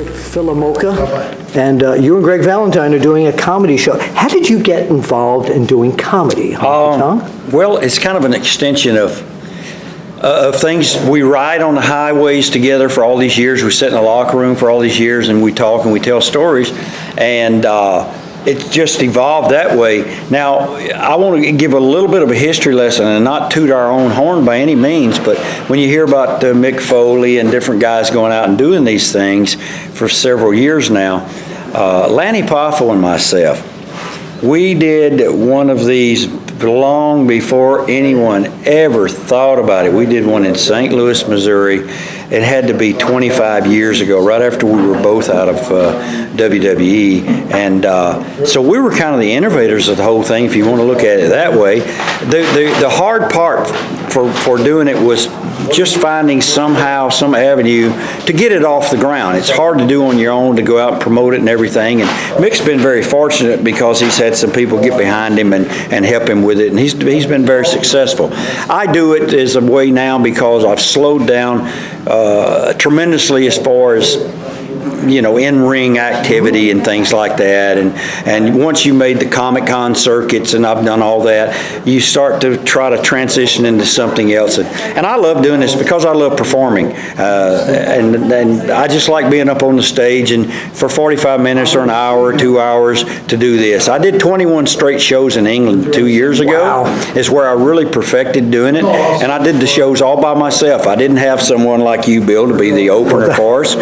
Rick Philomoka, and you and Greg Valentine are doing a comedy show. How did you get involved in doing comedy, Honky Tonk? Well, it's kind of an extension of things. We ride on the highways together for all these years. We sit in the locker room for all these years, and we talk and we tell stories, and it's just evolved that way. Now, I want to give a little bit of a history lesson and not toot our own horn by any means, but when you hear about Mick Foley and different guys going out and doing these things for several years now, Lanny Poffo and myself, we did one of these long before anyone ever thought about it. We did one in St. Louis, Missouri. It had to be 25 years ago, right after we were both out of WWE. And so we were kind of the innovators of the whole thing, if you want to look at it that way. The hard part for doing it was just finding somehow, some avenue to get it off the ground. It's hard to do on your own, to go out and promote it and everything. And Mick's been very fortunate because he's had some people get behind him and help him with it, and he's been very successful. I do it as a way now because I've slowed down tremendously as far as, you know, in-ring activity and things like that, and once you made the Comic-Con circuits, and I've done all that, you start to try to transition into something else, and I love doing this because I love performing, and I just like being up on the stage and for 45 minutes or an hour or 2 hours to do this. I did 21 straight shows in England 2 years ago. Wow. It's where I really perfected doing it, and I did the shows all by myself. I didn't have someone like you, Bill, to be the opener for us,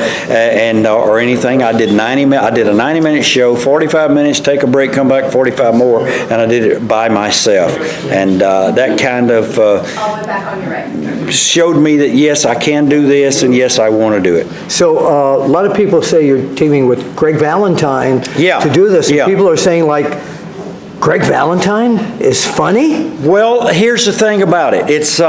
or anything. I did a 90-minute show, 45 minutes, take a break, come back, 45 more, and I did it by myself. And that kind of showed me that, yes, I can do this, and yes, I want to do it. So a lot of people say you're teaming with Greg Valentine to do this. And people are saying, like, Greg Valentine is funny? Well, here's the thing about it. It's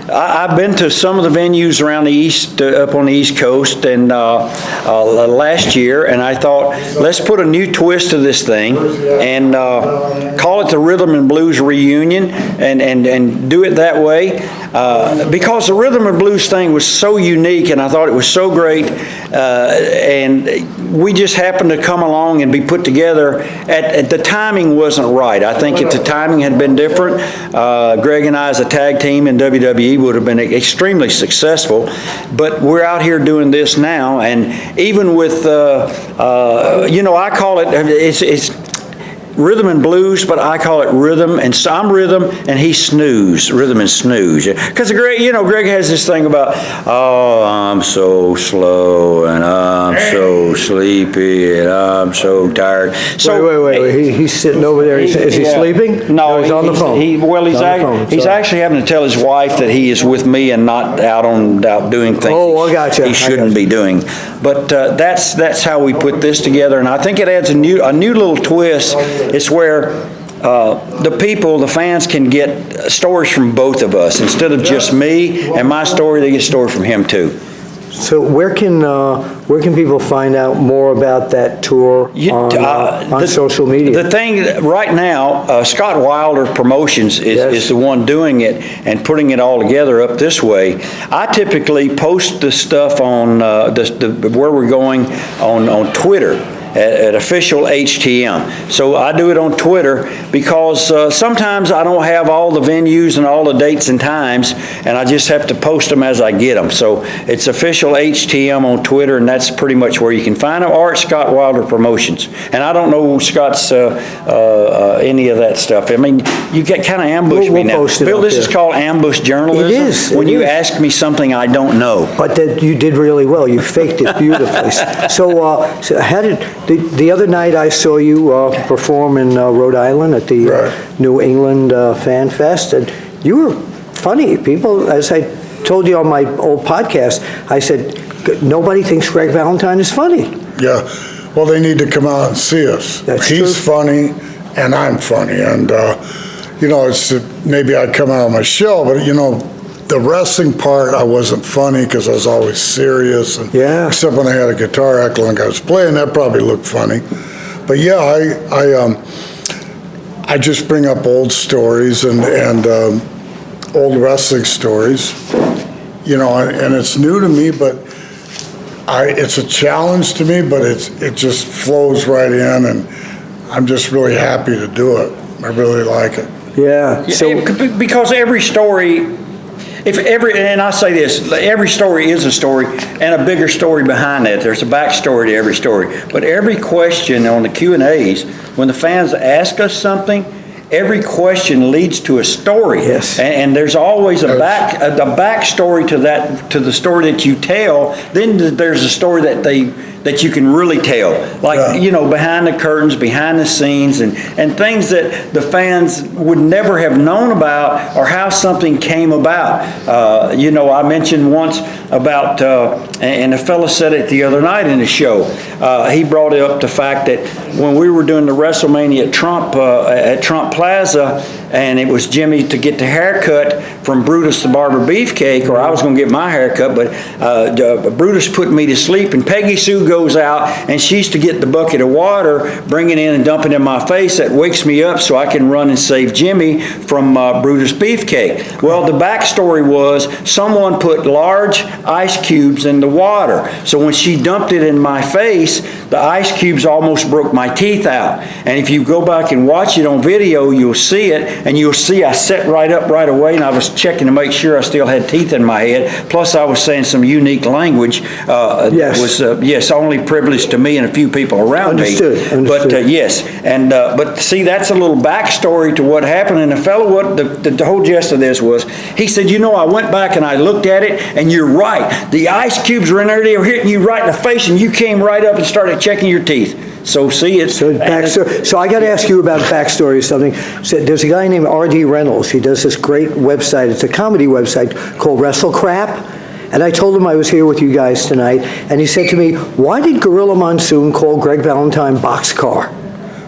I've been to some of the venues around the east, up on the East Coast, and last year, and I thought, let's put a new twist to this thing and call it the Rhythm and Blues Reunion, and do it that way, because the Rhythm and Blues thing was so unique, and I thought it was so great, and we just happened to come along and be put together. At the timing wasn't right. I think if the timing had been different, Greg and I as a tag team in WWE would have been extremely successful, but we're out here doing this now, and even with, you know, I call it, it's Rhythm and Blues, but I call it Rhythm, and so I'm Rhythm and he's Snooze, Rhythm and Snooze. Because Greg, you know, Greg has this thing about, oh, I'm so slow and I'm so sleepy and I'm so tired. So wait. He's sitting over there. Is he sleeping? No, he's on the phone. He's actually having to tell his wife that he is with me and not out doing things I got you. He shouldn't be doing. But that's how we put this together, and I think it adds a new little twist. It's where the people, the fans, can get stories from both of us. Instead of just me and my story, they get stories from him too. So where can people find out more about that tour on social media? The thing right now, Scott Wilder Promotions is the one doing it and putting it all together up this way. I typically post the stuff on where we're going on Twitter. At official HTM. So I do it on Twitter because sometimes I don't have all the venues and all the dates and times, and I just have to post them as I get them. So it's official HTM on Twitter, and that's pretty much where you can find them, or at Scott Wilder Promotions. And I don't know Scott's any of that stuff. I mean, you get kind of ambushed me now. Bill, this is called ambush journalism. It is. When you ask me something I don't know. But that you did really well. You faked it beautifully. So how did... The other night I saw you perform in Rhode Island at the New England Fan Fest, and you were funny. People, as I told you on my old podcast, I said, nobody thinks Greg Valentine is funny. Yeah, well, they need to come out and see us. He's funny, and I'm funny, and you know, it's maybe I'd come out of my shell, but you know, the wrestling part, I wasn't funny because I was always serious. And except when I had a guitar acting like I was playing, that probably looked funny. But yeah, I just bring up old stories and old wrestling stories, you know, and it's new to me, but it's a challenge to me, but it just flows right in, and I'm just really happy to do it. I really like it. Yeah. So Because every story, and I say this, every story is a story and a bigger story behind that. There's a backstory to every story. But every question on the Q&As, when the fans ask us something, every question leads to a story. Yes. And there's always a backstory to that, to the story that you tell. Then there's a story that you can really tell. Like, behind the curtains, behind the scenes, and things that the fans would never have known about, or how something came about. I mentioned once about, and a fella said it the other night in the show, he brought up the fact that when we were doing the WrestleMania at Trump Plaza, and it was Jimmy to get the haircut from Brutus the Barber Beefcake, or I was going to get my haircut, but Brutus put me to sleep, and Peggy Sue goes out, and she's to get the bucket of water, bring it in and dump it in my face. That wakes me up so I can run and save Jimmy from Brutus Beefcake. Well, the backstory was someone put large ice cubes in the water. So when she dumped it in my face, the ice cubes almost broke my teeth out. And if you go back and watch it on video, you'll see it, and you'll see I sat right up right away, and I was checking to make sure I still had teeth in my head. Plus, I was saying some unique language that was, only privileged to me and a few people around me. Understood. But yes, and but see, that's a little backstory to what happened. And the fellow, the whole gist of this was, he said, I went back and I looked at it, and you're right. The ice cubes were in there, they were hitting you right in the face, and you came right up and started checking your teeth. So see, it's... So I got to ask you about backstory or something. So there's a guy named R.D. Reynolds. He does this great website. It's a comedy website called Wrestle Crap. And I told him I was here with you guys tonight. And he said to me, why did Gorilla Monsoon call Greg Valentine Boxcar?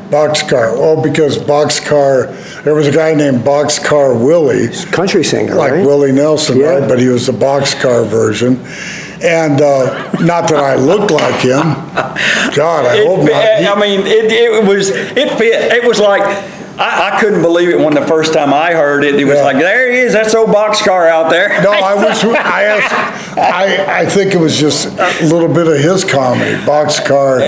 Boxcar. Oh, because Boxcar, there was a guy named Boxcar Willie. Country singer, like right? Willie Nelson, Yeah. right? But he was the Boxcar version. And not that I looked like him. God, I hope not. It fit. It was like, I couldn't believe it when the first time I heard it. It was like, there he is, that's old Boxcar out there. No, I think it was just a little bit of his comedy, Boxcar.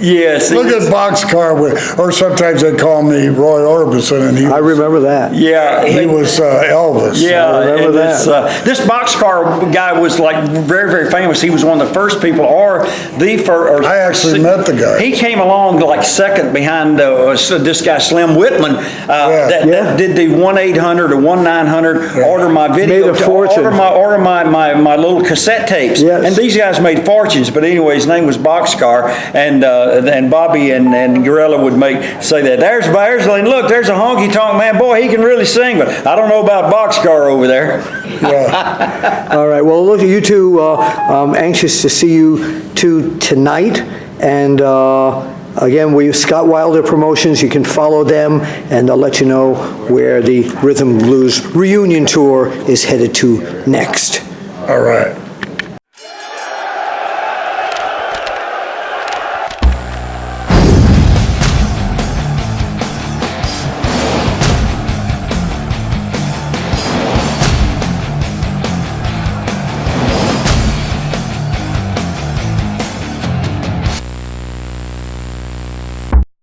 Yes. Look at Boxcar, or sometimes they call me Roy Orbison, and I remember that. Yeah. He was Elvis. Yeah, I remember that. This Boxcar guy was like very, very famous. He was one of the first people, or the first. I actually met the guy. He came along like second behind this guy Slim Whitman that did the 1-800 or 1-900 order my video, Made a fortune. order my little cassette tapes. Yes. And these guys made fortunes. But anyway, his name was Boxcar, and Bobby and Gorilla would say that there's look, there's a honky tonk man. Boy, he can really sing, but I don't know about Boxcar over there. Yeah. All right. Well, look, you two, I'm anxious to see you two tonight. And again, we Scott Wilder Promotions. You can follow them, and I'll let you know where the Rhythm Blues reunion tour is headed to next. All right.